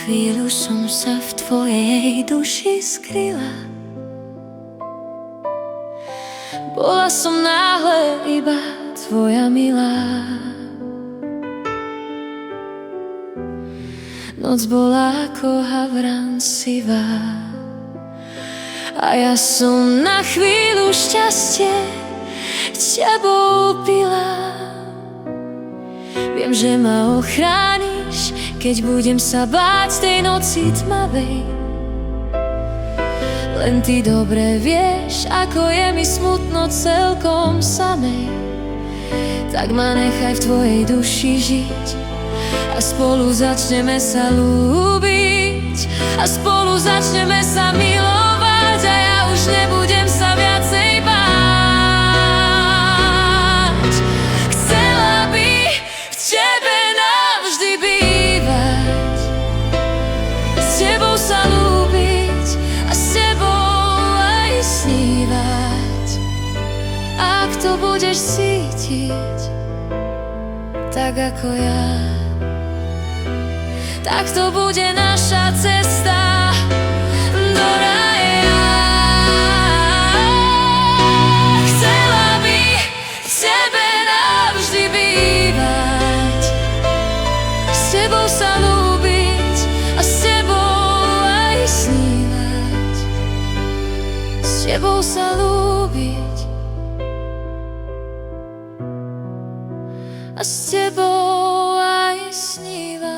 chvíľu som sa v tvojej duši skryla. Bola som náhle iba tvoja milá. Noc bola ako havran sivá a ja som na chvíľu šťastie tebou pila. Viem, že ma ochrániš, keď budem sa báť tej noci tmavej. Len ty dobre vieš, ako je mi smutno celkom samej. Tak ma nechaj v tvojej duši žiť a spolu začneme sa ľúbiť a spolu začneme sa milovať a ja už nebudem sa viacej báť. Chcela by v tebe navždy bývať, s tebou sa ľúbiť a s tebou aj snívať. Ak to budeš cítiť tak ako ja, tak to bude naša cesta do raja. Chcela by v tebe navždy bývať, s tebou sa ľúbiť a s tebou aj snívať. S tebou sa ľúbiť a s tebou aj snívať.